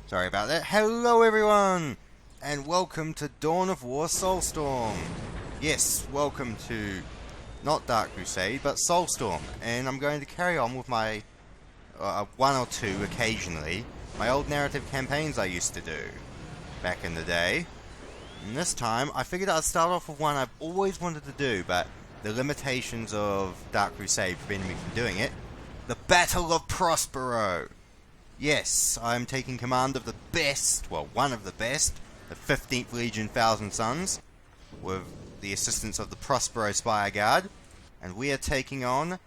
Sorry about that. Hello everyone, and welcome to Dawn of War Soulstorm. Yes, welcome to not Dark Crusade, but Soulstorm. And I'm going to carry on with my one or two, occasionally, my old narrative campaigns I used to do back in the day. And this time, I figured I'd start off with one I've always wanted to do, but the limitations of Dark Crusade prevented me from doing it. The Battle of Prospero. Yes, I'm taking command of the best, well, one of the best, the 15th Legion Thousand Sons, with the assistance of the Prospero Spire Guard, and we are taking on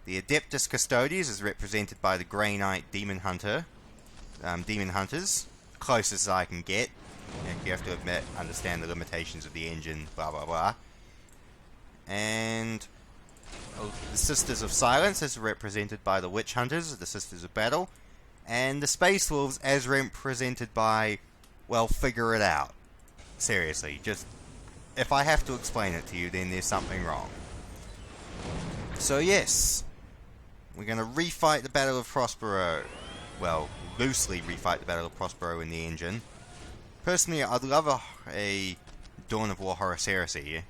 the Adeptus Custodes, as represented by the Grey Knight Demon Hunters, closest I can get. You have to admit, understand the limitations of the engine, blah blah blah. And the Sisters of Silence, as represented by the Witch Hunters, the Sisters of Battle. And the Space Wolves, as represented by, well, figure it out. Seriously, just, if I have to explain it to you, then there's something wrong. So yes, we're going to refight the Battle of Prospero. Well, loosely refight the Battle of Prospero in the engine. Personally, I'd love a Dawn of War Horus Heresy,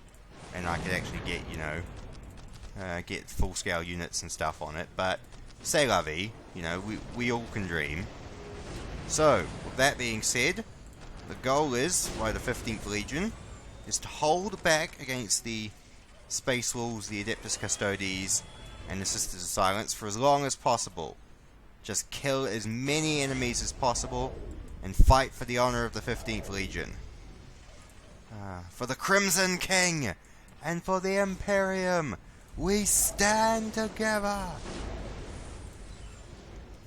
and I could actually get, get full-scale units and stuff on it, but c'est la vie, we all can dream. So, with that being said, the goal is, by the 15th Legion, is to hold back against the Space Wolves, the Adeptus Custodes, and the Sisters of Silence for as long as possible. Just kill as many enemies as possible, and fight for the honor of the 15th Legion. For the Crimson King, and for the Imperium, we stand together!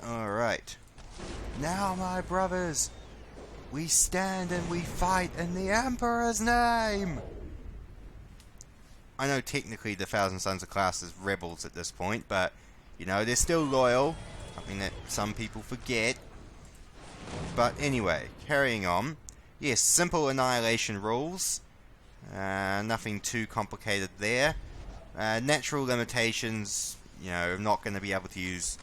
Alright. Now, my brothers, we stand and we fight in the Emperor's name! I know technically the Thousand Sons are classed as rebels at this point, but, they're still loyal. Something that some people forget. But anyway, carrying on. Yes, simple annihilation rules. Nothing too complicated there. Natural limitations, I'm not going to be able to use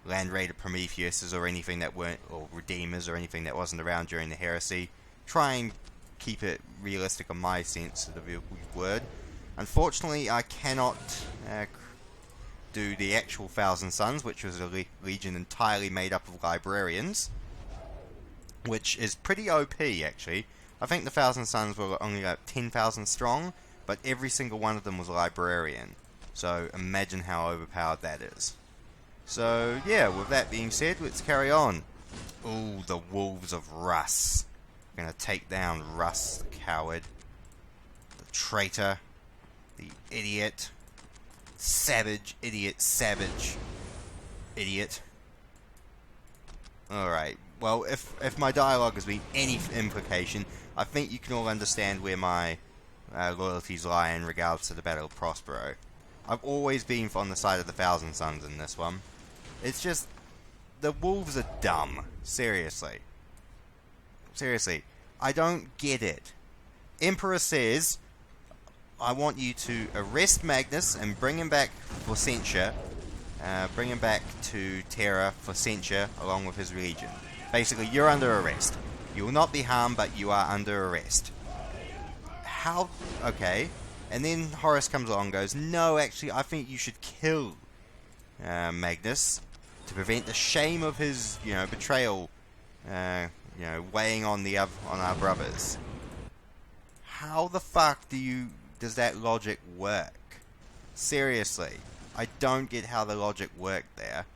Land Raider Prometheuses or anything that weren't, or Redeemers or anything that wasn't around during the Heresy. Try and keep it realistic on my sense of the word. Unfortunately, I cannot do the actual Thousand Sons, which was a legion entirely made up of librarians, which is pretty OP actually. I think the Thousand Sons were only like 10,000 strong, but every single one of them was a librarian. So imagine how overpowered that is. So yeah, with that being said, let's carry on. Ooh, the Wolves of Russ. We're gonna take down Russ, the coward, the traitor, the idiot, savage, idiot, savage, idiot. Alright, well, if my dialogue has been any implication, I think you can all understand where my loyalties lie in regards to the Battle of Prospero. I've always been on the side of the Thousand Sons in this one. It's just, the Wolves are dumb. Seriously. Seriously. I don't get it. Emperor says, I want you to arrest Magnus and bring him back for censure. Bring him back to Terra for censure along with his legion. Basically, you're under arrest. You will not be harmed, but you are under arrest. How? Okay. And then Horus comes along and goes, no, actually, I think you should kill Magnus to prevent the shame of his, betrayal, weighing on our brothers. How the fuck does that logic work? Seriously, I don't get how the logic worked there.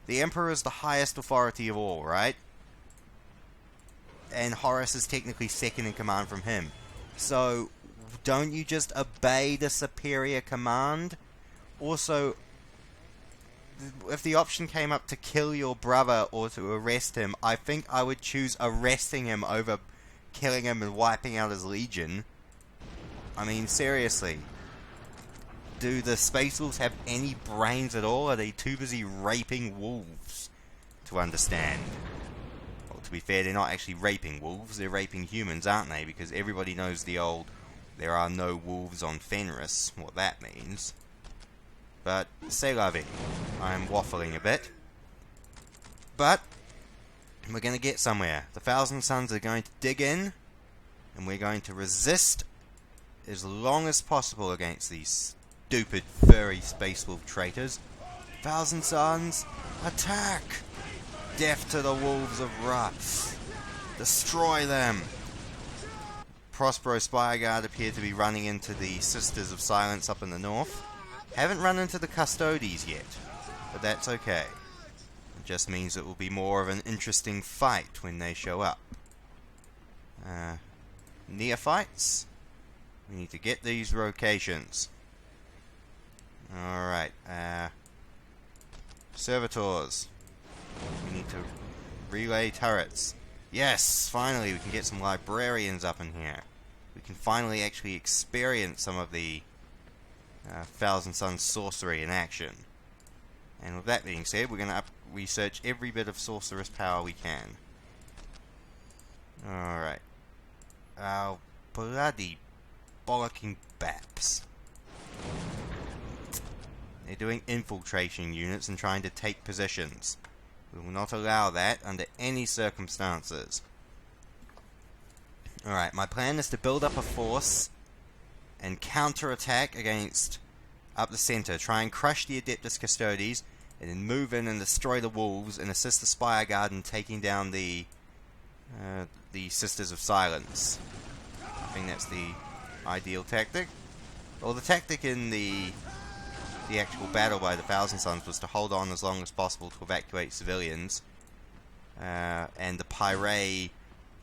The Emperor is the highest authority of all, right? And Horus is technically second in command from him. So, don't you just obey the superior command? Also, if the option came up to kill your brother or to arrest him, I think I would choose arresting him over killing him and wiping out his legion. I mean, seriously. Do the Space Wolves have any brains at all? Are they too busy raping wolves to understand? Well, to be fair, they're not actually raping wolves, they're raping humans, aren't they? Because everybody knows the old, there are no wolves on Fenris, what that means. But, c'est la vie. I'm waffling a bit. But, And we're going to get somewhere. The Thousand Suns are going to dig in, and we're going to resist as long as possible against these stupid furry Space Wolf traitors. Thousand Suns, attack! Death to the Wolves of Ruts. Destroy them! Prospero Spireguard appear to be running into the Sisters of Silence up in the north. Haven't run into the Custodes yet, but that's okay. It just means it will be more of an interesting fight when they show up. Neophytes? We need to get these locations. Alright, Servitors. We need to relay turrets. Yes! Finally, we can get some librarians up in here. We can finally actually experience some of the Thousand Suns sorcery in action. And with that being said, we're going to research every bit of sorceress power we can. Alright. Oh, bloody bollocking baps. They're doing infiltration units and trying to take positions. We will not allow that under any circumstances. Alright, my plan is to build up a force and counterattack against up the center. Try and crush the Adeptus Custodes, and then move in and destroy the wolves and assist the Spireguard in taking down the Sisters of Silence. I think that's the ideal tactic. Well, the tactic in the actual battle by the Thousand Suns was to hold on as long as possible to evacuate civilians. And the Pyre...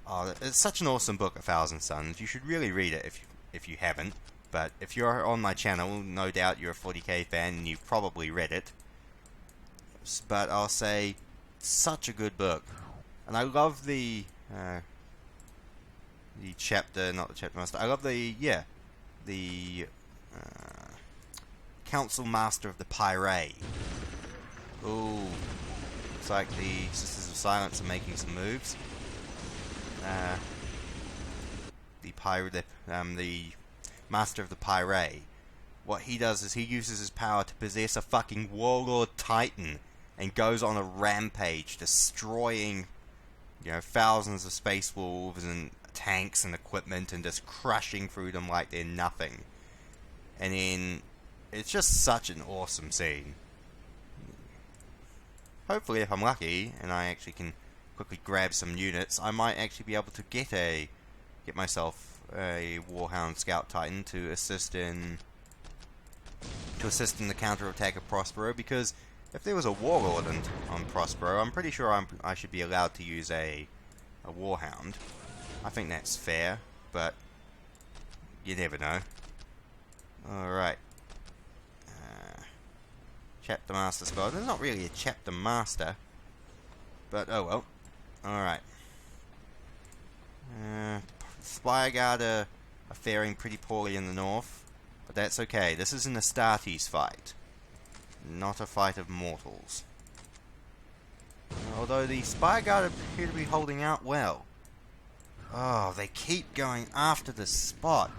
Oh, it's such an awesome book, A Thousand Suns. You should really read it if you haven't. But if you're on my channel, no doubt you're a 40k fan and you've probably read it. But I'll say, such a good book. And I love the chapter, not the chapter master. I love the Council Master of the Pyre. Ooh. Looks like the Sisters of Silence are making some moves. The Master of the Pyre. What he does is he uses his power to possess a fucking Warlord Titan and goes on a rampage, destroying, thousands of Space Wolves and tanks and equipment and just crushing through them like they're nothing. And then it's just such an awesome scene. Hopefully, if I'm lucky and I actually can quickly grab some units, I might actually be able to get myself a Warhound Scout Titan to assist in the counterattack of Prospero, because if there was a Warlord on Prospero, I'm pretty sure I should be allowed to use a Warhound. I think that's fair, but you never know. Alright. Chapter Master Squad. There's not really a Chapter Master, but oh well. Alright. Spireguard are faring pretty poorly in the north, but that's okay. This is an Astartes fight, not a fight of mortals. Although the Spireguard appear to be holding out well. Oh, they keep going after the spot.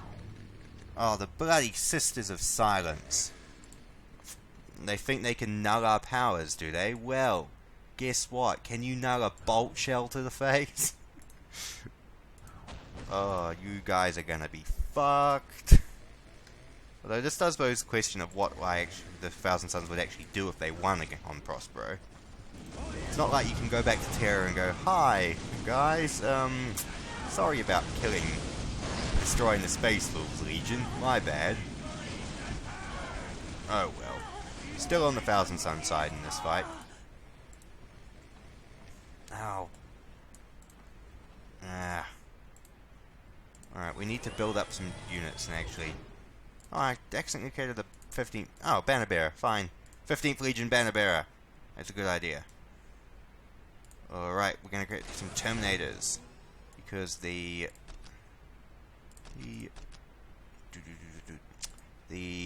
Oh, the bloody Sisters of Silence. They think they can null our powers, do they? Well, guess what? Can you null a bolt shell to the face? Oh, you guys are gonna be fucked. Although this does pose the question of what the Thousand Suns would actually do if they won again on Prospero. It's not like you can go back to Terra and go, "Hi, guys, sorry about destroying the Space Wolves Legion, my bad." Oh well. Still on the Thousand Suns side in this fight. Ow. Alright, we need to build up some units and actually... Oh, I accidentally created the 15th... Oh, Banner Bearer, fine. 15th Legion Banner Bearer. That's a good idea. Alright, we're gonna create some Terminators. Because the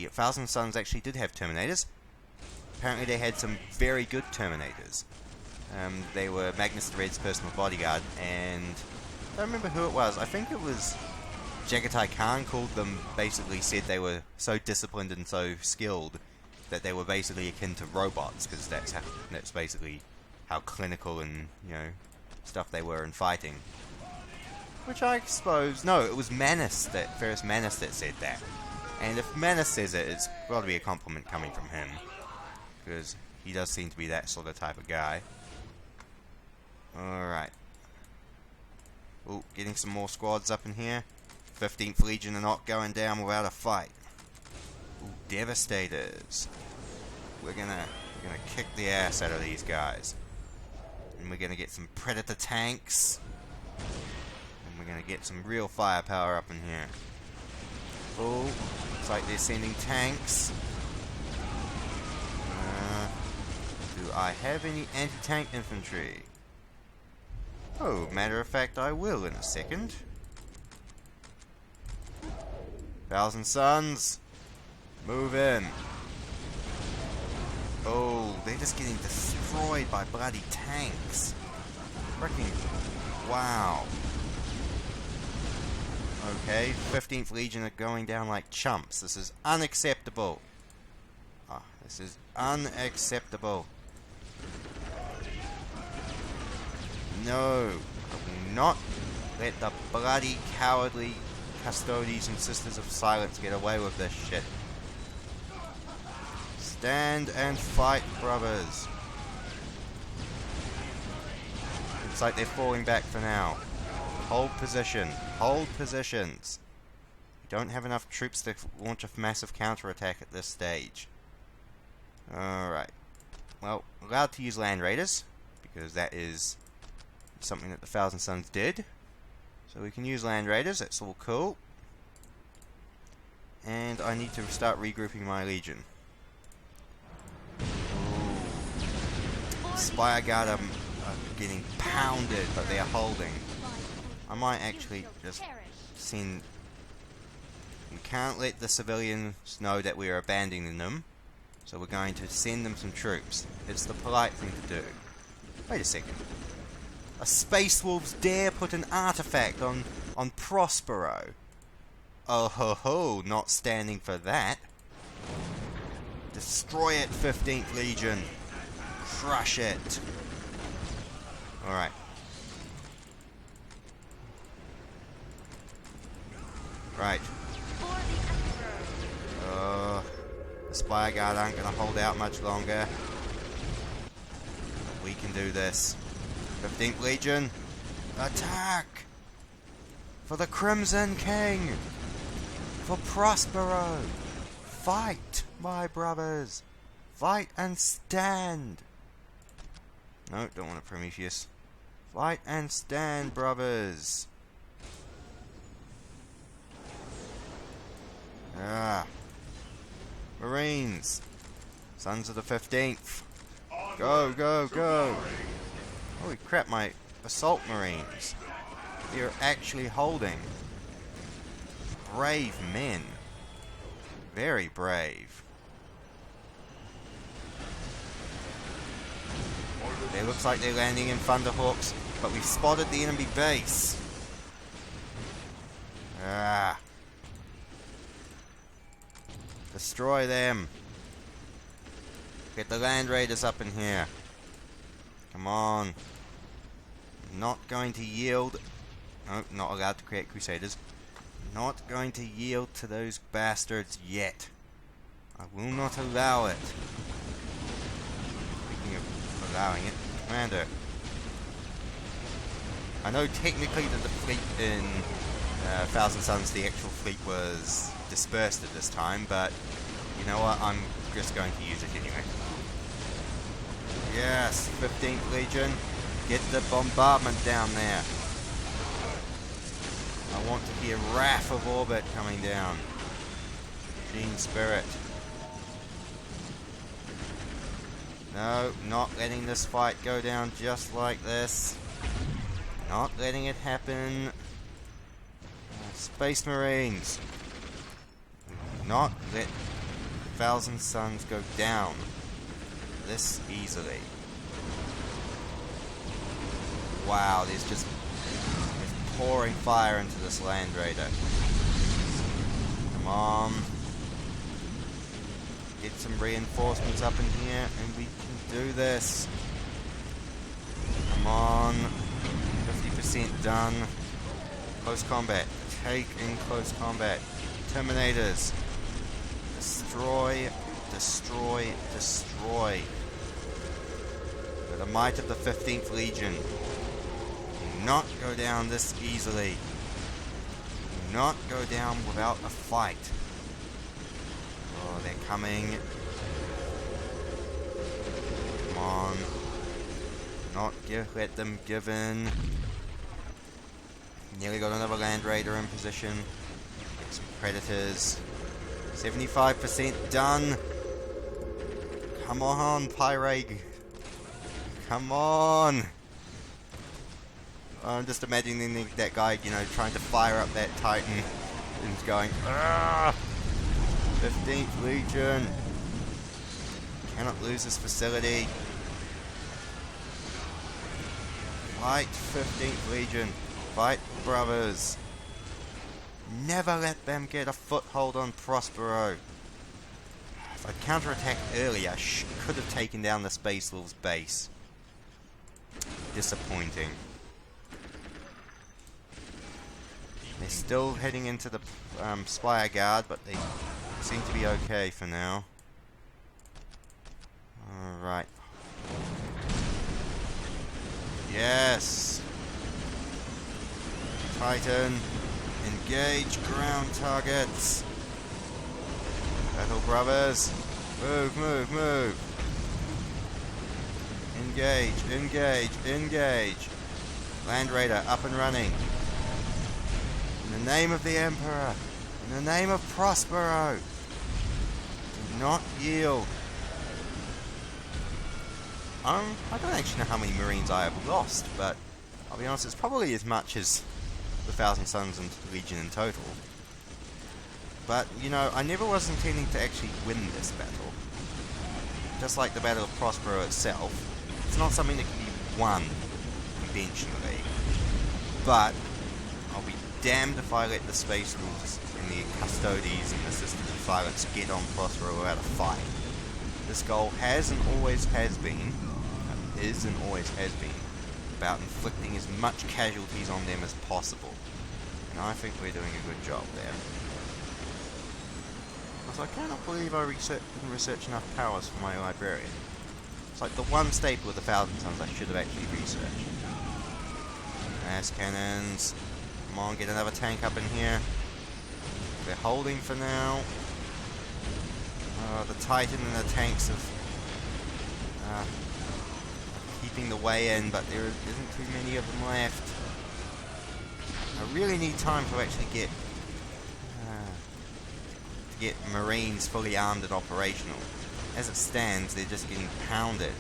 Thousand Suns actually did have Terminators. Apparently they had some very good Terminators. They were Magnus the Red's personal bodyguard, and I don't remember who it was. I think it was Jagatai Khan basically said they were so disciplined and so skilled that they were basically akin to robots, because that's basically how clinical and, stuff they were in fighting. Which I suppose... No, it was Manus that... Ferris Manus that said that. And if Manus says it, it's got to be a compliment coming from him. Because he does seem to be that sort of type of guy. Alright. Oh, getting some more squads up in here. 15th Legion are not going down without a fight. Ooh, Devastators. We're gonna kick the ass out of these guys. And we're gonna get some Predator tanks. And we're gonna get some real firepower up in here. Oh, looks like they're sending tanks. Do I have any anti-tank infantry? Oh, matter of fact, I will in a second. Thousand Suns, move in. Oh, they're just getting destroyed by bloody tanks. Freaking wow. Okay, 15th Legion are going down like chumps. This is unacceptable. Ah, this is unacceptable. No, I will not let the bloody cowardly custodians and sisters of silence get away with this shit. Stand and fight, brothers. Looks like they're falling back for now. Hold position. Hold positions. We don't have enough troops to launch a massive counterattack at this stage. Alright. Well, allowed to use Land Raiders, because that is something that the Thousand Suns did. So we can use Land Raiders, that's all cool. And I need to start regrouping my Legion. Spire Guard are getting pounded, but they are holding. I might actually just send... We can't let the civilians know that we are abandoning them, so we're going to send them some troops. It's the polite thing to do. Wait a second. A Space Wolves dare put an artifact on Prospero. Oh ho ho, not standing for that. Destroy it, 15th Legion. Crush it. Alright. Right. The Spire Guard aren't going to hold out much longer. We can do this. 15th Legion, attack! For the Crimson King! For Prospero! Fight, my brothers! Fight and stand! No, don't want a Prometheus. Fight and stand, brothers! Ah. Marines! Sons of the 15th! Go, go, go! Holy crap, my Assault Marines! They're actually holding. Brave men. Very brave. It looks like they're landing in Thunderhawks, but we've spotted the enemy base. Ah. Destroy them. Get the Land Raiders up in here. Come on. Not going to yield. No, not allowed to create Crusaders. Not going to yield to those bastards yet. I will not allow it. Speaking of allowing it, Commander. I know technically that the fleet in Thousand Suns, the actual fleet was dispersed at this time, but you know what, I'm just going to use it anyway. Yes, 15th Legion, get the bombardment down there. I want to hear Wrath of Orbit coming down. Gene Spirit. No, not letting this fight go down just like this. Not letting it happen. Space Marines. Not let Thousand Suns go down this easily. Wow, there's just pouring fire into this Land Raider. Come on. Get some reinforcements up in here and we can do this. Come on. 50% done. Close combat. Take in close combat. Terminators. Destroy, destroy, destroy. With the might of the 15th Legion. Do not go down this easily. Do not go down without a fight. Oh, they're coming. Come on. Let them give in. Nearly got another Land Raider in position. Get some Predators. 75% done. Come on, Pyrrhag. Come on. I'm just imagining that guy, you know, trying to fire up that Titan and going, ah! 15th Legion. Cannot lose this facility. Fight 15th Legion. Fight, brothers. Never let them get a foothold on Prospero. If I'd counterattacked earlier, I could have taken down the Space Wolves base. Disappointing. They're still heading into the Spire Guard, but they seem to be okay for now. Alright. Yes! Titan, engage ground targets. Battle brothers, move, move, move. Engage, engage, engage. Land Raider up and running. In the name of the Emperor, in the name of Prospero, do not yield. I don't actually know how many Marines I have lost, but I'll be honest, it's probably as much as the Thousand Sons and Legion in total. But, you know, I never was intending to actually win this battle. Just like the Battle of Prospero itself, it's not something that can be won conventionally. But I'll be damned if I let the Space Wolves and the Custodes and the Sisters of Silence get on Prospero without a fight. This goal has and always has been, about inflicting as much casualties on them as possible. And I think we're doing a good job there. Also, I cannot believe I didn't research enough powers for my librarian. It's like the one staple of the Thousand Sons I should have actually researched. Mass cannons. Come on, get another tank up in here. We're holding for now. The Titan and the tanks have keeping the way in, but there isn't too many of them left. I really need time to actually get Marines fully armed and operational. As it stands, they're just getting pounded.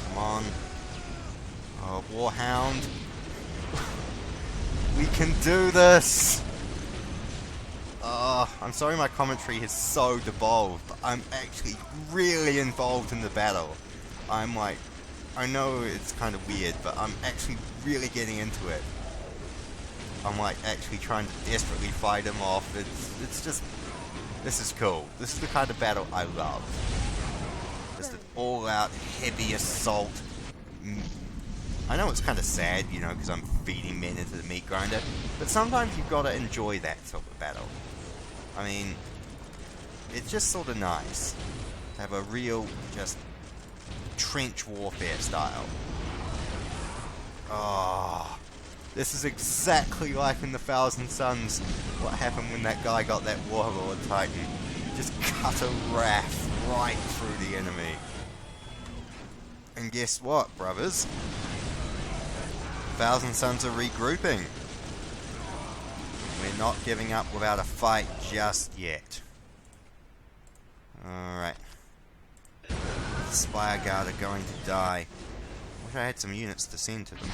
Come on. Oh, Warhound. We can do this! I'm sorry my commentary is so devolved, but I'm actually really involved in the battle. I'm like, I know it's kind of weird, but I'm actually really getting into it. I'm like actually trying to desperately fight him off. It's just, this is cool. This is the kind of battle I love. Just an all-out heavy assault. I know it's kind of sad, you know, because I'm feeding men into the meat grinder, but sometimes you've got to enjoy that sort of battle. I mean, it's just sort of nice to have a real, just, trench warfare style. Oh, this is exactly like in the Thousand Sons, what happened when that guy got that Warlord Titan. Just cut a wrath right through the enemy. And guess what, brothers? Thousand Sons are regrouping. We're not giving up without a fight just yet. Alright. The Spire Guard are going to die. I wish I had some units to send to them.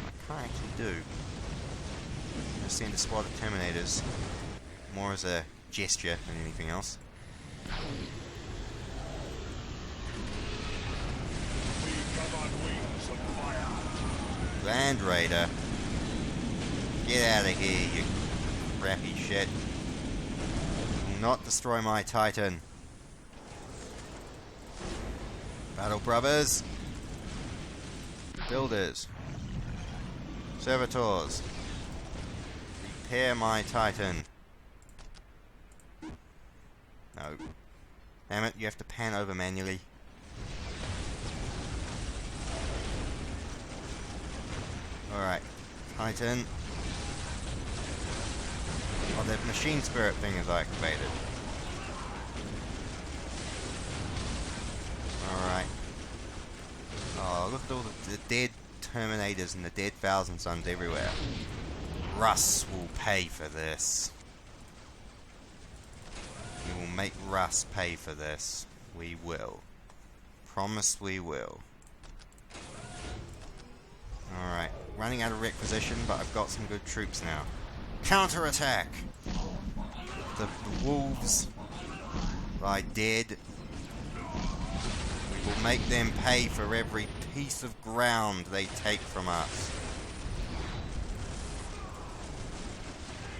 I can't actually do. I'm going to send a squad of Terminators. More as a gesture than anything else. Land Raider. Get out of here, you crappy shit. Will not destroy my Titan. Battle brothers. Builders. Servitors. Repair my Titan. No. Damn it, you have to pan over manually. Alright. Titan. Oh, the machine spirit thing is activated. Alright. Oh, look at all the dead Terminators and the dead Thousand Suns everywhere. Russ will pay for this. We will make Russ pay for this. We will. Promise we will. Alright. Running out of requisition, but I've got some good troops now. Counter-attack! The wolves lie dead. We will make them pay for every piece of ground they take from us.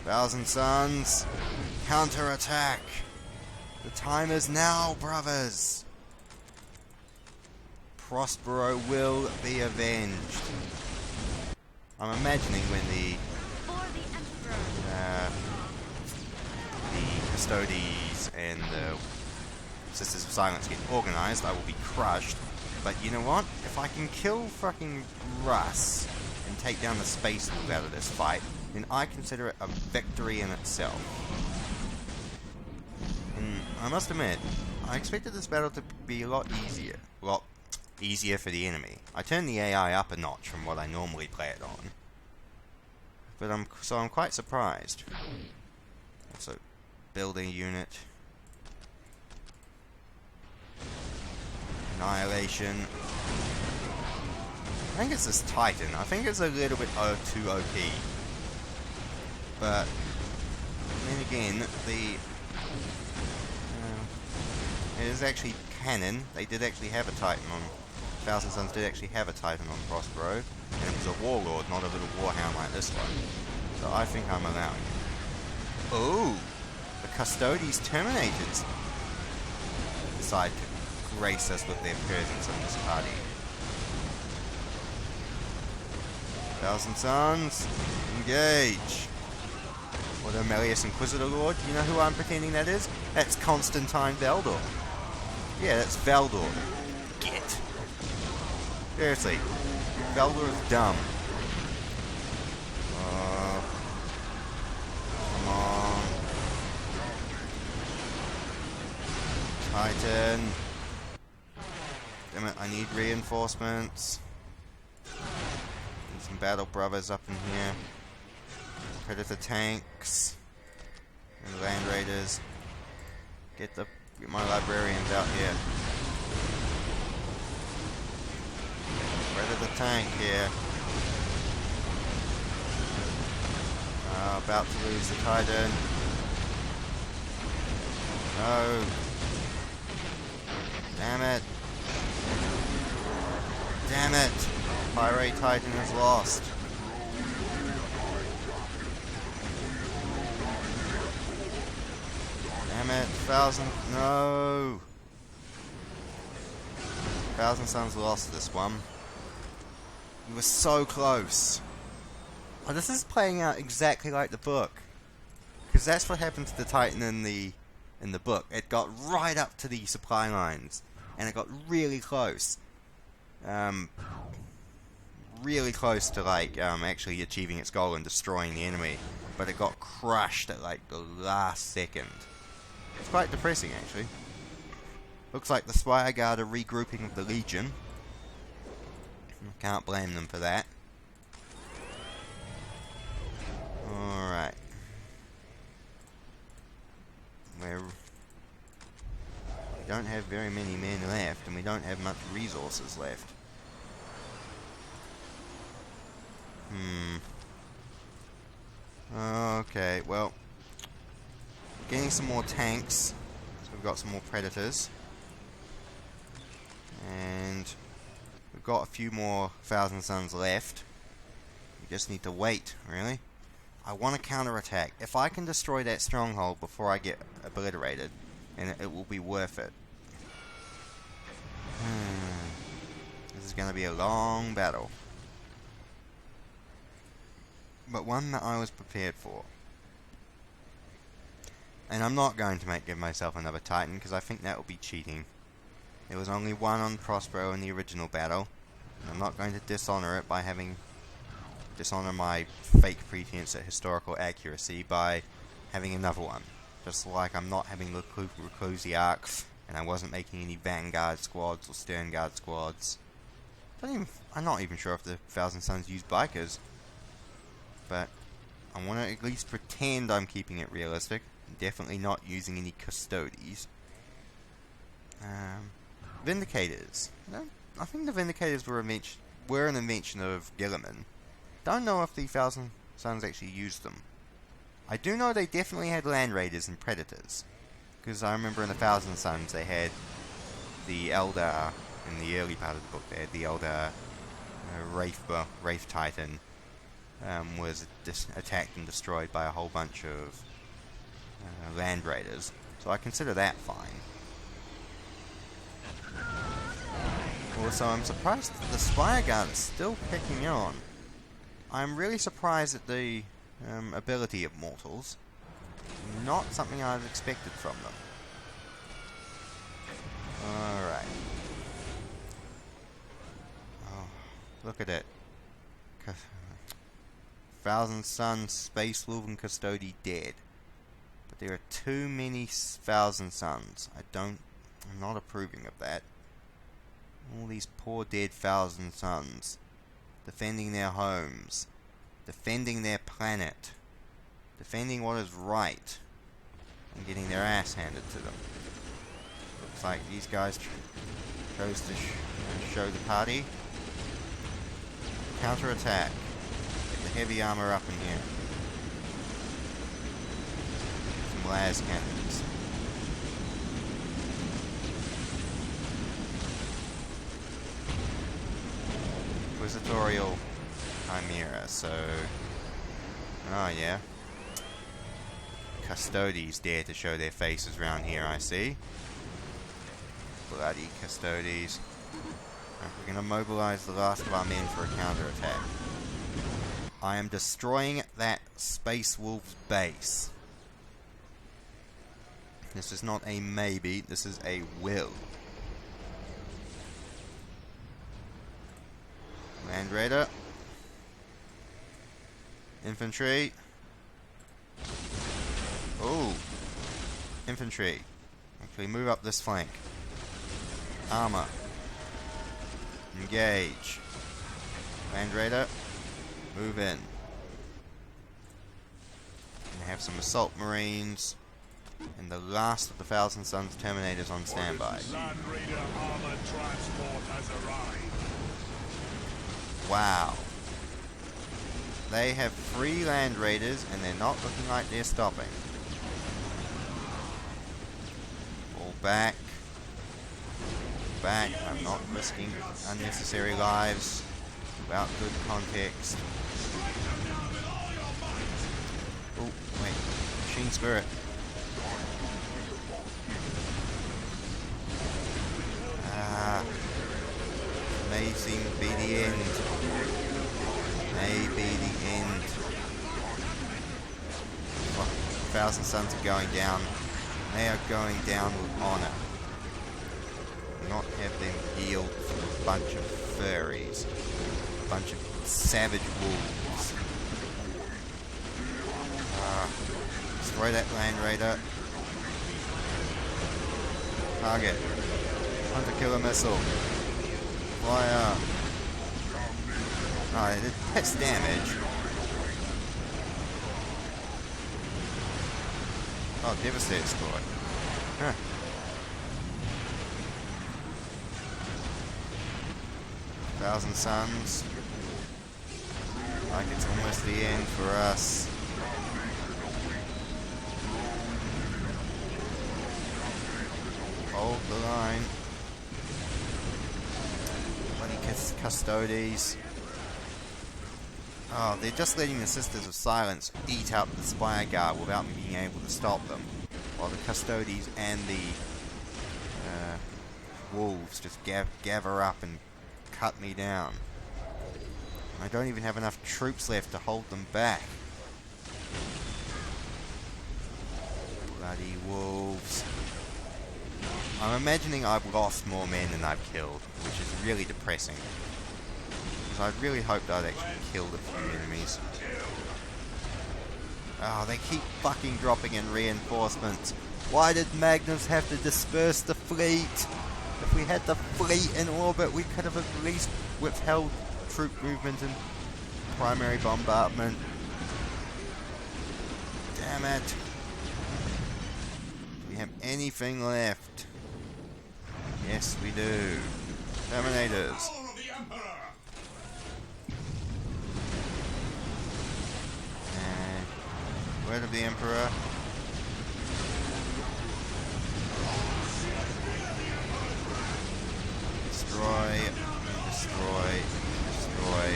Thousand Suns, counter-attack! The time is now, brothers! Prospero will be avenged. I'm imagining when the Custodes and the Sisters of Silence get organized, I will be crushed. But you know what? If I can kill fucking Russ and take down the Space Wolf out of this fight, then I consider it a victory in itself. And I must admit, I expected this battle to be a lot easier. A lot easier for the enemy. I turned the AI up a notch from what I normally play it on. But I'm quite surprised. Also, building unit. Annihilation. I think it's this Titan. I think it's a little bit too OP. But then again, it is actually canon. They did actually have a Titan on. Thousand Suns did actually have a Titan on Prospero, and it was a warlord, not a little warhound like this one. So I think I'm allowing it. Oh, the Custodes Terminators decide to grace us with their presence in this party. Thousand Suns, engage. Or the Melius Inquisitor Lord. You know who I'm pretending that is? That's Constantine Valdor. Yeah, that's Valdor. Get. Seriously. Valdor is dumb. Come on. Titan. Damn it, I need reinforcements. Need some battle brothers up in here. Predator tanks. And land raiders. Get my librarians out here. Predator tank here. About to lose the Titan. No. Damn it. Damn it. Pirate Titan is lost. Damn it. No. Thousand Suns lost this one. We were so close. Oh, this is playing out exactly like the book. Because that's what happened to the Titan in the book. It got right up to the supply lines. And it got really close. Really close to actually achieving its goal and destroying the enemy. But it got crushed at the last second. It's quite depressing actually. Looks like the Spire Guard are regrouping with the Legion. Can't blame them for that. Alright. We don't have very many men left, and we don't have much resources left. Okay, well, getting some more tanks. So we've got some more Predators. And we've got a few more Thousand Suns left. We just need to wait, really. I want to counterattack. If I can destroy that stronghold before I get obliterated, and it will be worth it. This is going to be a long battle. But one that I was prepared for. And I'm not going to give myself another Titan, because I think that would be cheating. There was only one on Prospero in the original battle. And I'm not going to dishonor it by dishonor my fake pretense at historical accuracy by having another one. Just like I'm not having Reclusiarchs, and I wasn't making any Vanguard squads or Stern Guard squads. I'm not even sure if the Thousand Suns use bikers. But I want to at least pretend I'm keeping it realistic. Definitely not using any Custodes. Vindicators. I think the Vindicators were an invention of Gilliman. Don't know if the Thousand Suns actually used them. I do know they definitely had Land Raiders and Predators. Because I remember in the Thousand Suns they had the Eldar, in the early part of the book, they had the Eldar Wraith Titan was attacked and destroyed by a whole bunch of Land Raiders. So I consider that fine. Also, I'm surprised that the Spire Guard is still picking on. I'm really surprised at the ability of mortals. Not something I've expected from them. Alright. Oh, look at it. Thousand Suns, Space Wolf, and Custody dead. But there are too many Thousand Suns. I'm not approving of that. All these poor dead Thousand Suns. Defending their homes. Defending their planet. Defending what is right. And getting their ass handed to them. Looks like these guys chose to show the party. Counter-attack. Get the heavy armor up in here. Some las cannons. Inquisitorial Chimera, so... Oh yeah. Custodes dare to show their faces round here, I see. Bloody Custodes. We're going to mobilize the last of our men for a counter-attack. I am destroying that Space Wolf's base. This is not a maybe, this is a will. Land Raider. Infantry. Oh. Infantry. Actually, move up this flank. Armor. Engage. Land Raider. Move in. And have some Assault Marines. And the last of the Thousand Suns Terminators on standby. Land Raider armor transport has arrived. Wow. They have 3 Land Raiders and they're not looking like they're stopping. Fall back. Back. I'm not risking unnecessary lives without good context. Oh, wait. Machine Spirit. May seem to be the end. May be the end. Oh, Thousand Suns are going down. They are going down with honor. Not have them yield to a bunch of furries. A bunch of savage wolves. Destroy that Land Raider. Target. Hunter Killer Missile. Fire. Oh, that's damage. Oh, Devastate squad. Huh. Thousand Suns. Like it's almost the end for us. Hold the line. Custodes. Oh, they're just letting the Sisters of Silence eat up the Spire Guard without being able to stop them. While the Custodes and the Wolves just gather up and cut me down. I don't even have enough troops left to hold them back. Bloody wolves. I'm imagining I've lost more men than I've killed, which is really depressing. Because I really hoped I'd actually killed a few enemies. Oh, they keep fucking dropping in reinforcements. Why did Magnus have to disperse the fleet? If we had the fleet in orbit, we could have at least withheld troop movement and primary bombardment. Damn it. Do we have anything left? Yes, we do. Terminators. And word of the Emperor. Destroy, destroy, destroy.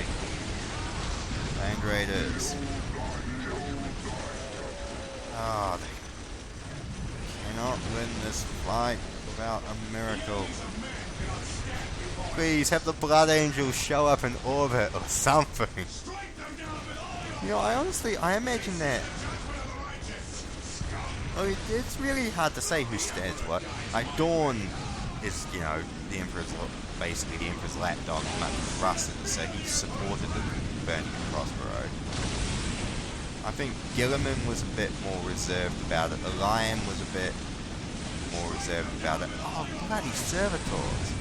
Land Raiders. Ah, they cannot win this fight without a miracle. Please have the Blood Angels show up in orbit or something. You know, I imagine that. Oh, it's really hard to say who stands what. Like, Dawn is, you know, the Emperor's, basically the Emperor's lapdog among Russes, so he supported the burning of Prospero. I think Gilliman was a bit more reserved about it. The Lion was a bit more reserved about it. Oh, bloody servitors!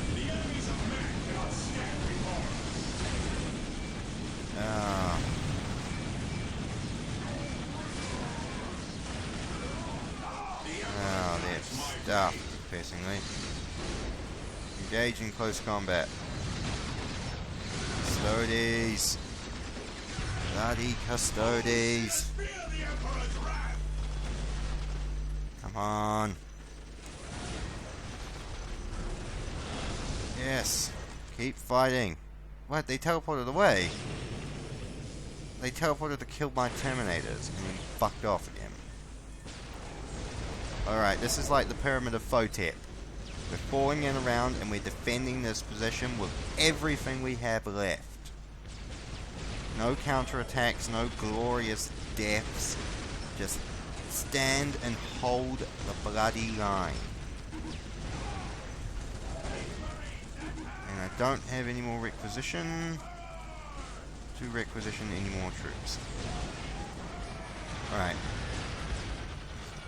Oh, they're stuffed, piercingly. Engage in close combat. Custodes! Bloody Custodes! Come on! Yes! Keep fighting! What? They teleported away? They teleported to kill my Terminators and then fucked off again. Alright, this is like the Pyramid of Photep. We're falling in around and we're defending this position with everything we have left. No counterattacks, no glorious deaths. Just stand and hold the bloody line. And I don't have any more requisition. To requisition any more troops. Alright.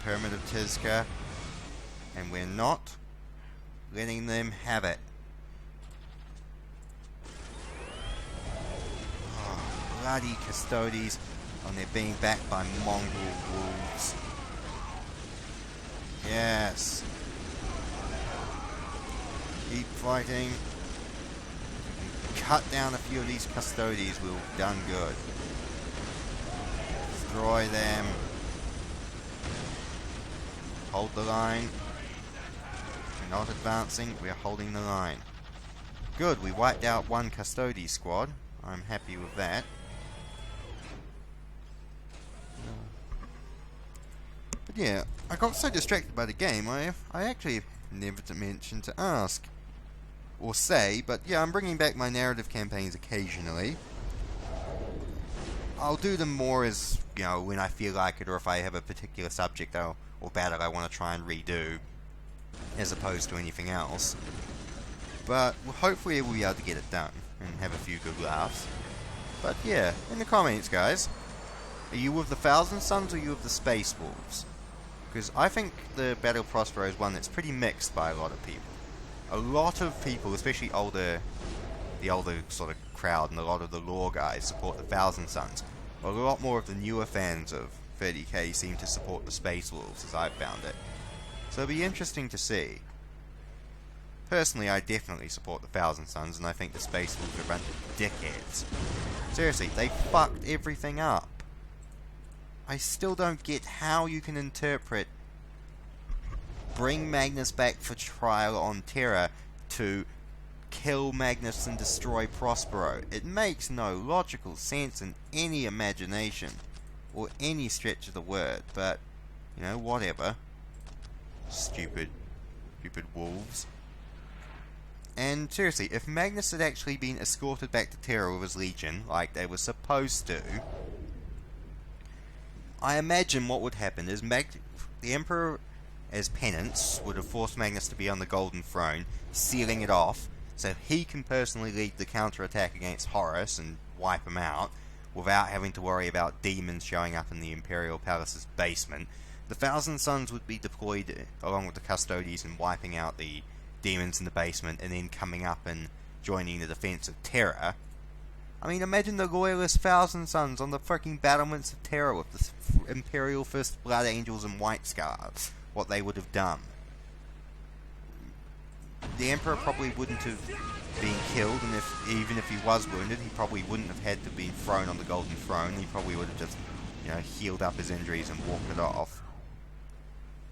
Pyramid of Tizca. And we're not letting them have it. Oh, bloody Custodes. And they're being backed by mongrel wolves. Yes. Keep fighting. Cut down a few of these Custodes, we've done good. Destroy them. Hold the line. We're not advancing, we're holding the line. Good, we wiped out one Custodes squad. I'm happy with that. But yeah, I got so distracted by the game, I actually never mentioned to ask. Or say, but yeah, I'm bringing back my narrative campaigns occasionally. I'll do them more as, you know, when I feel like it, or if I have a particular subject or battle I want to try and redo, as opposed to anything else. But hopefully we'll be able to get it done, and have a few good laughs. But yeah, in the comments, guys, are you with the Thousand Suns, or are you with the Space Wolves? Because I think the Battle of Prospero is one that's pretty mixed by a lot of people. A lot of people, especially the older sort of crowd and a lot of the lore guys support the Thousand Suns. But a lot more of the newer fans of 30k seem to support the Space Wolves, as I've found it. So it'll be interesting to see. Personally, I definitely support the Thousand Suns, and I think the Space Wolves are a bunch of dickheads. Seriously, they fucked everything up. I still don't get how you can interpret bring Magnus back for trial on Terra to kill Magnus and destroy Prospero. It makes no logical sense in any imagination, or any stretch of the word, but, you know, whatever. Stupid wolves. And seriously, if Magnus had actually been escorted back to Terra with his legion, like they were supposed to, I imagine what would happen is the Emperor, as penance, would have forced Magnus to be on the Golden Throne, sealing it off, so he can personally lead the counterattack against Horus and wipe him out, without having to worry about demons showing up in the Imperial Palace's basement. The Thousand Sons would be deployed along with the Custodies and wiping out the demons in the basement, and then coming up and joining the defense of Terra. I mean, imagine the loyalist Thousand Sons on the freaking battlements of Terra with the Imperial First Blood Angels and White Scars. What they would have done. The Emperor probably wouldn't have been killed, and even if he was wounded, he probably wouldn't have had to be thrown on the Golden Throne. He probably would have just, healed up his injuries and walked it off.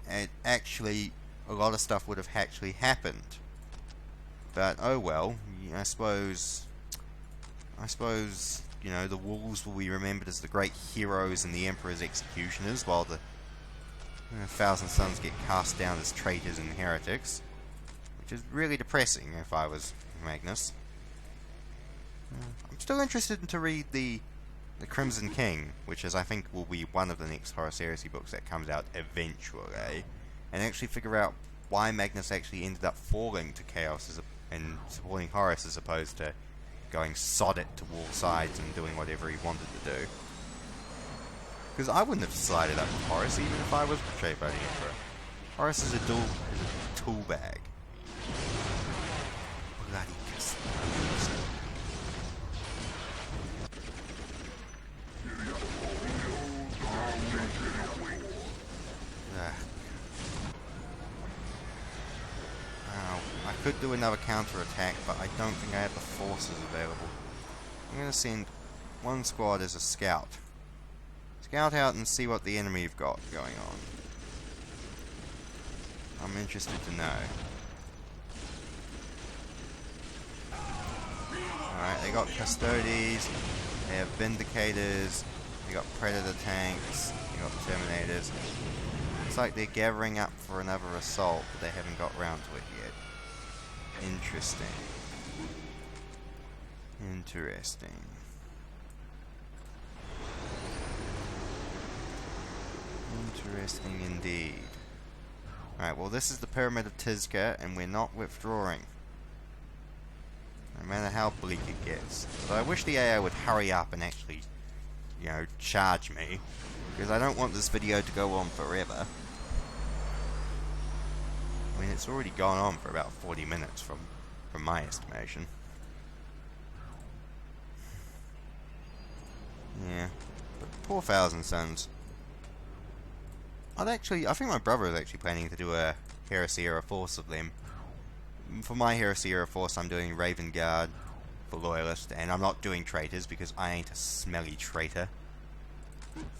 And actually, a lot of stuff would have actually happened. But oh well. I suppose the wolves will be remembered as the great heroes and the Emperor's executioners, while the Thousand Sons get cast down as traitors and heretics, which is really depressing if I was Magnus. I'm still interested to read the Crimson King, which I think will be one of the next Horus Heresy books that comes out eventually, and actually figure out why Magnus actually ended up falling to Chaos and supporting Horus as opposed to going sod it to all sides and doing whatever he wanted to do. Because I wouldn't have sided up with Horus even if I was betrayed by the Emperor. Horus is a tool bag. Bloody custodians. I could do another counter-attack, but I don't think I have the forces available. I'm going to send one squad as a scout. Scout out and see what the enemy have got going on. I'm interested to know. Alright, they got Custodies, they have Vindicators, they got Predator tanks, they got Terminators. It's like they're gathering up for another assault, but they haven't got round to it yet. Interesting. Interesting. Interesting indeed. Alright, well this is the Pyramid of Tizca, and we're not withdrawing. No matter how bleak it gets. But I wish the AI would hurry up and actually, charge me. Because I don't want this video to go on forever. I mean, it's already gone on for about 40 minutes from my estimation. Yeah. But poor Thousand Sons. I think my brother is actually planning to do a Heresy Era Force of them. For my Heresy Era Force, I'm doing Raven Guard for Loyalist, and I'm not doing Traitors because I ain't a smelly traitor.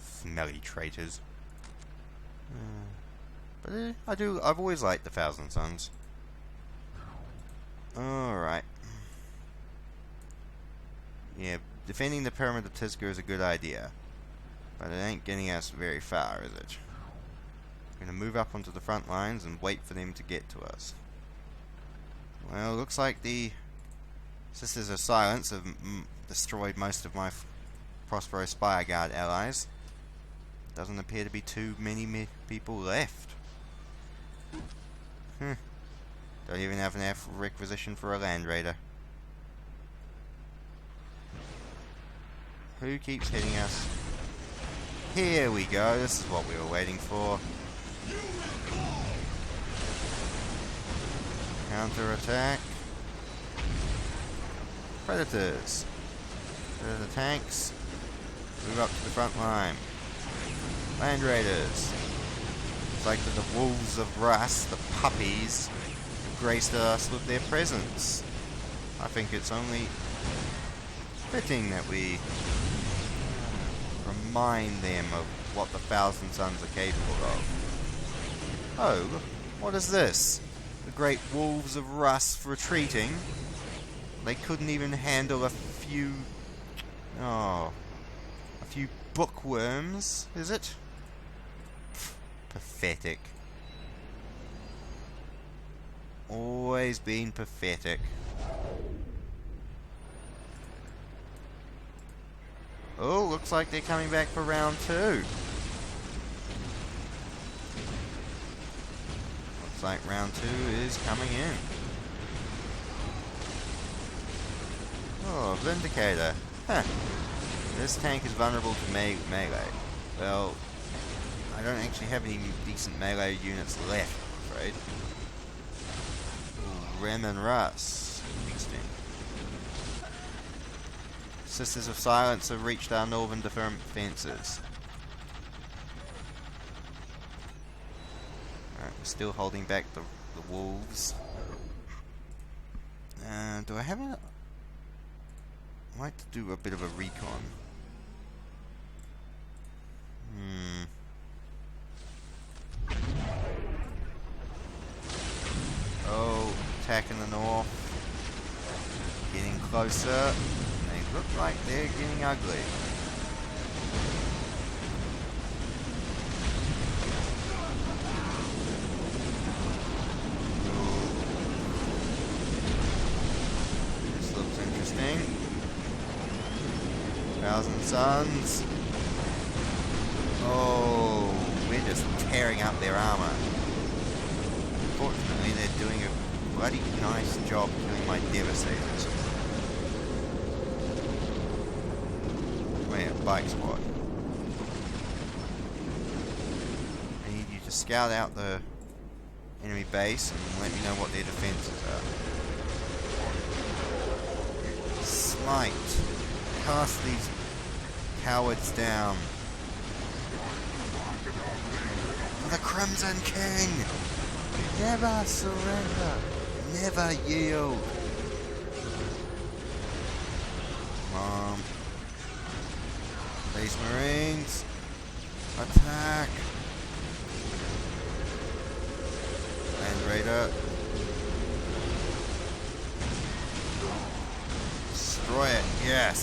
Smelly traitors. But I've always liked the Thousand Sons. Alright. Yeah, defending the Pyramid of Tizca is a good idea. But it ain't getting us very far, is it? We're going to move up onto the front lines and wait for them to get to us. Well, looks like the Sisters of Silence have destroyed most of my Prospero Spire Guard allies. Doesn't appear to be too many people left. Don't even have enough requisition for a Land Raider. Who keeps hitting us? Here we go, this is what we were waiting for. Counter attack. Predators. Predator tanks. Move up to the front line. Land Raiders. It's like the wolves of Rust, the puppies, have graced us with their presence. I think it's only fitting that we remind them of what the Thousand Sons are capable of. Oh, what is this? The great wolves of Rust retreating? They couldn't even handle a few bookworms, is it? Pathetic. Always been pathetic. Oh, looks like they're coming back for round 2. Looks like round 2 is coming in. Oh, Vindicator. Huh. This tank is vulnerable to melee. Well, I don't actually have any decent melee units left, I'm afraid. Ooh, Rem and Russ. Interesting. Sisters of Silence have reached our northern defences. Alright, we're still holding back the wolves. Do I have a... I'd like to do a bit of a recon. Oh, attack in the north. Getting closer. They look like they're getting ugly. This looks interesting. Thousand Suns. Oh, we're just tearing up their armor. Fortunately, they're doing a bloody nice job killing my Devastators. Wait, bike squad. I need you to scout out the enemy base and let me know what their defenses are. Smite. Cast these cowards down. For the Crimson King! Never surrender! Never yield! Come on. Space Marines! Attack! Land Raider! Destroy it! Yes!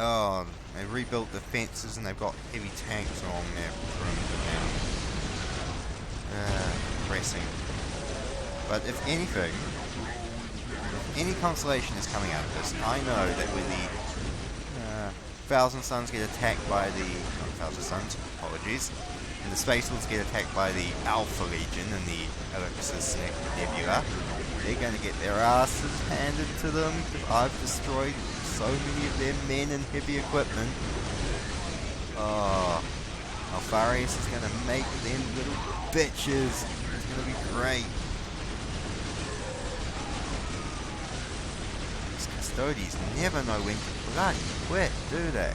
Oh, they rebuilt the fences and they've got heavy tanks along their perimeter now. Depressing. But if anything, if any consolation is coming out of this, I know that when the Thousand Suns get attacked by the... not Thousand Suns, apologies. And the Space Wolves get attacked by the Alpha Legion and the Ellipsis Nebula, they're going to get their asses handed to them because I've destroyed so many of their men and heavy equipment. Oh, Alfarius is going to make them little bitches. It's going to be great. These custodians never know when to bloody quit, do they?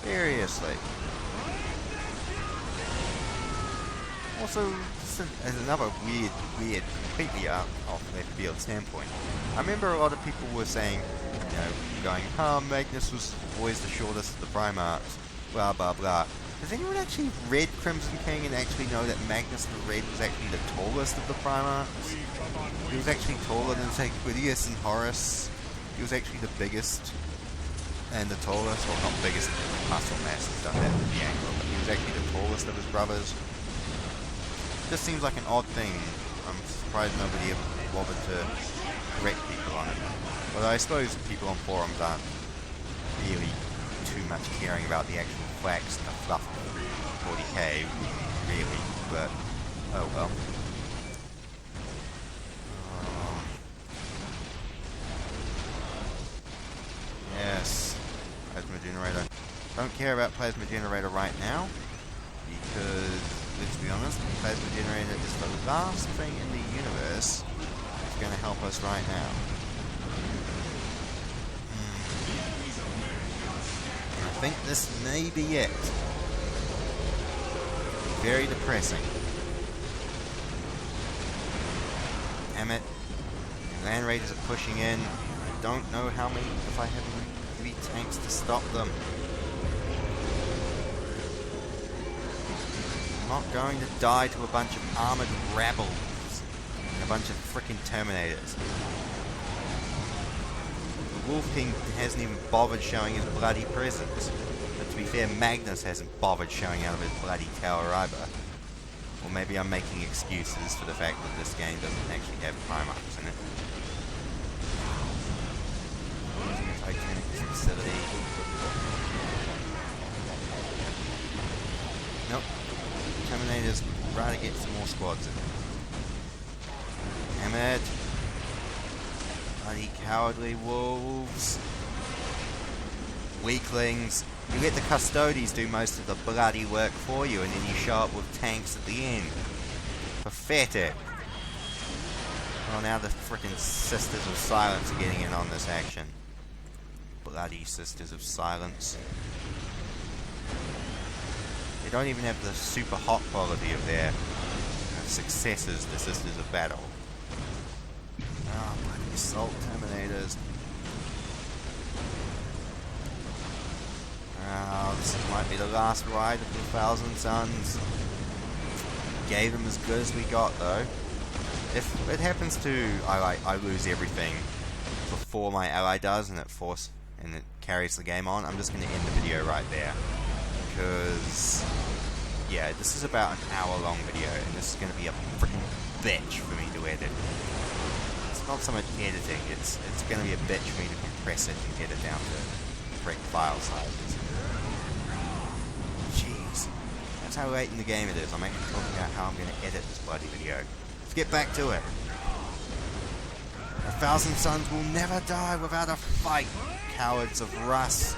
Seriously. Also, as another weird, completely off left field standpoint, I remember a lot of people were saying, you know, going, Magnus was always the shortest of the Primarchs, blah blah blah. Has anyone actually read Crimson King and actually know that Magnus the Red was actually the tallest of the Primarchs? He was actually taller than, say, Quidius and Horus. He was actually the biggest and the tallest, well not biggest muscle mass and stuff, that was the angle, but he was actually the tallest of his brothers. Just seems like an odd thing. I'm surprised nobody ever bothered to correct people on it. Although I suppose people on forums aren't really too much caring about the actual facts and the fluff of 40k, really, but oh well. Yes, Plasma Generator. Don't care about Plasma Generator right now, because, let's be honest, Plasma Generator is the last thing in the universe that's going to help us right now. I think this may be it. Very depressing. Damn it. Land Raiders are pushing in. I don't know how many, if I have any tanks to stop them. I'm not going to die to a bunch of armored rabbles and a bunch of frickin' Terminators. The Wolf King hasn't even bothered showing his bloody presence. But to be fair, Magnus hasn't bothered showing out of his bloody tower either. Or maybe I'm making excuses for the fact that this game doesn't actually have Primarchs in it. Using a Titanic facility. Nope. Terminators would rather get some more squads in. Damn it. Bloody cowardly wolves. Weaklings. You let the custodies do most of the bloody work for you, and then you show up with tanks at the end. Pathetic. Well, now the frickin' Sisters of Silence are getting in on this action. Bloody Sisters of Silence. They don't even have the super hot quality of their successors, the Sisters of Battle. Oh, bloody Assault Terminators. Oh, this might be the last ride of the Thousand Suns. Gave them as good as we got, though. If it happens to I lose everything before my ally does, and it carries the game on, I'm just going to end the video right there. Because, yeah, this is about an hour-long video, and this is going to be a freaking bitch for me to edit. It's not so much editing; it's going to be a bitch for me to compress it and get it down to correct file sizes. Jeez, that's how late in the game it is. I'm actually talking about how I'm going to edit this bloody video. Let's get back to it. A Thousand Suns will never die without a fight, cowards of Russ.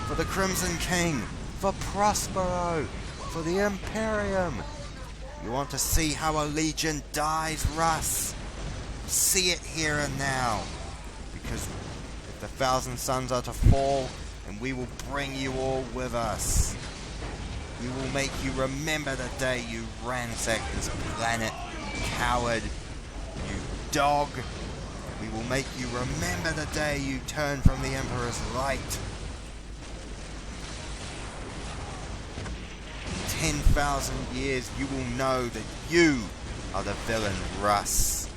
For the Crimson King, for Prospero, for the Imperium. You want to see how a legion dies, Russ? See it here and now. Because if the Thousand Suns are to fall, then we will bring you all with us. We will make you remember the day you ransacked this planet, coward, you dog. We will make you remember the day you turned from the Emperor's light. In 10,000 years, you will know that you are the villain, Russ.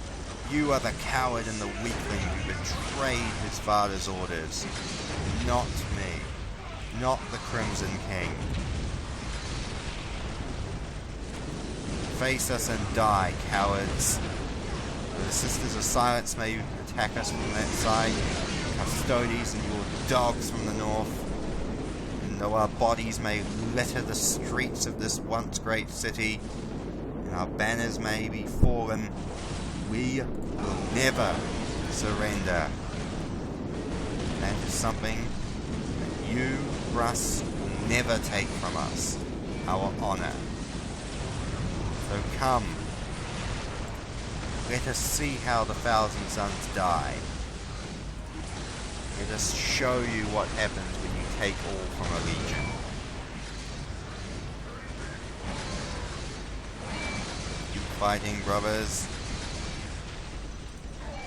You are the coward and the weakling who betrayed his father's orders. Not me. Not the Crimson King. Face us and die, cowards. The Sisters of Silence may attack us from that side. Custodies and your dogs from the north. And though our bodies may litter the streets of this once great city, and our banners may be fallen, we will never surrender. That is something that you, Russ, will never take from us. Our honor. So come. Let us see how the Thousand Suns die. Let us show you what happens when you take all from a legion. Keep fighting, brothers.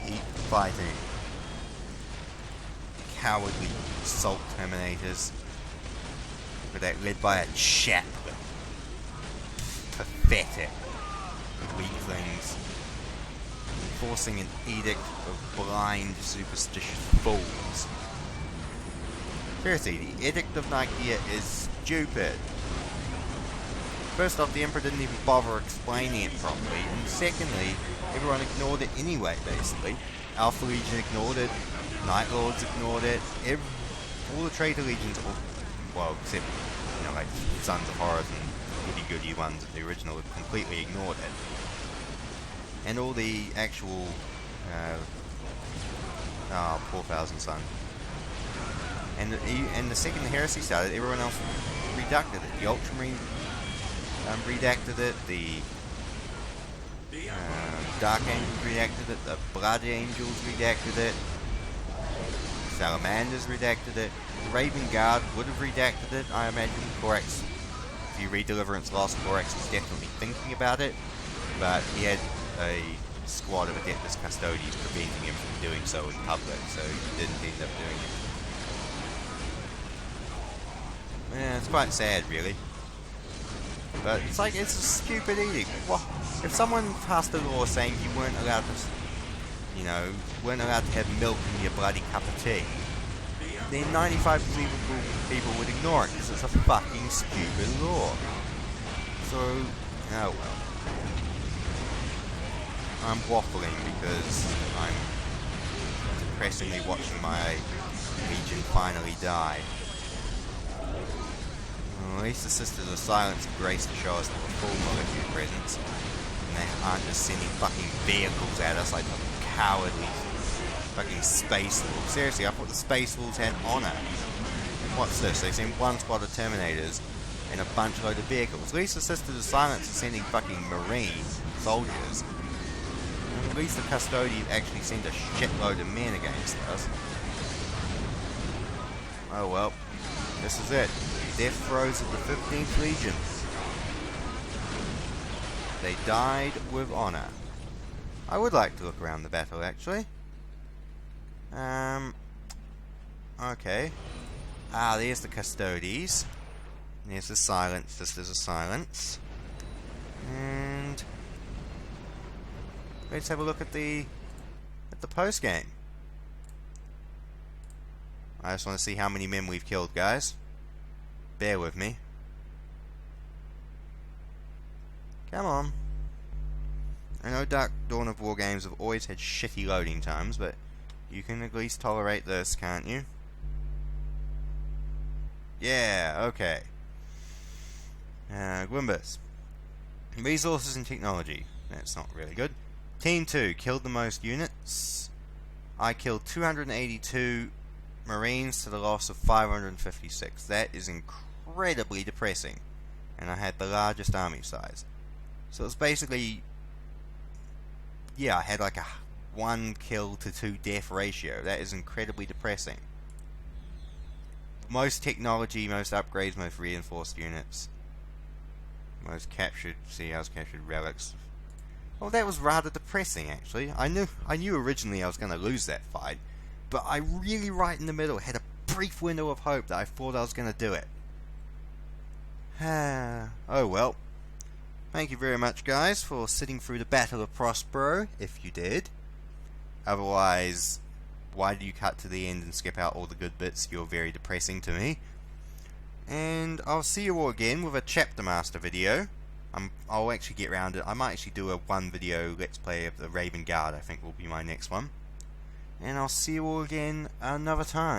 Keep fighting. Cowardly assault terminators. Look at that, led by a chaplain. Pathetic. Weaklings. Enforcing an edict of blind, superstitious fools. Seriously, the Edict of Nicaea is stupid. First off, the Emperor didn't even bother explaining it properly, and secondly, everyone ignored it anyway, basically. Alpha Legion ignored it, Night Lords ignored it, all the traitor legions, well, except, like Sons of Horus and goody-goody ones of the original, have completely ignored it. And all the actual, poor Thousand Sun. And the second the heresy started, everyone else reducted it. The Ultramarine redacted it, the Dark Angels redacted it, the Blood Angels redacted it, Salamanders redacted it, the Raven Guard would have redacted it, I imagine. Corax, if you read Deliverance Lost, Corax was definitely thinking about it, but he had a squad of Adeptus Custodians preventing him from doing so in public, so he didn't end up doing it. Yeah, it's quite sad, really. But it's like, it's a stupid edict. Well, if someone passed a law saying you weren't allowed to, weren't allowed to have milk in your bloody cup of tea, then 95% of people would ignore it because it's a fucking stupid law. So, oh well. I'm waffling because I'm depressingly watching my legion finally die. Well, at least the Sisters of Silence and Grace to show us the full military presence, and they aren't just sending fucking vehicles at us like the cowardly fucking Space Wolves. Seriously, I thought the Space Wolves had honor. And what's this? They send one squad of Terminators and a bunch load of vehicles. At least the Sisters of Silence are sending fucking Marine soldiers. And at least the Custodians actually send a shitload of men against us. Oh well, this is it. Death throes of the 15th Legion. They died with honor. I would like to look around the battle, actually. Okay. Ah, there's the Custodes. There's the Silence. There's a Silence. And let's have a look at the post game. I just want to see how many men we've killed, guys. Bear with me. Come on. I know Dark Dawn of War games have always had shitty loading times, but you can at least tolerate this, can't you? Yeah, okay. Gwimbus. Resources and technology. That's not really good. Team 2 killed the most units. I killed 282 Marines to the loss of 556. That is incredibly depressing. And I had the largest army size. So it's basically... yeah, I had like a 1 kill to 2 death ratio. That is incredibly depressing. Most technology, most upgrades, most reinforced units. Most captured... see, I was captured relics. Well, that was rather depressing, actually. I knew originally I was going to lose that fight. But I really, right in the middle, had a brief window of hope that I thought I was going to do it. Oh well. Thank you very much, guys, for sitting through the Battle of Prospero, if you did. Otherwise, why do you cut to the end and skip out all the good bits? You're very depressing to me. And I'll see you all again with a Chapter Master video. I'll actually get around it. I might actually do a 1 video Let's Play of the Raven Guard, I think will be my next one. And I'll see you all again another time.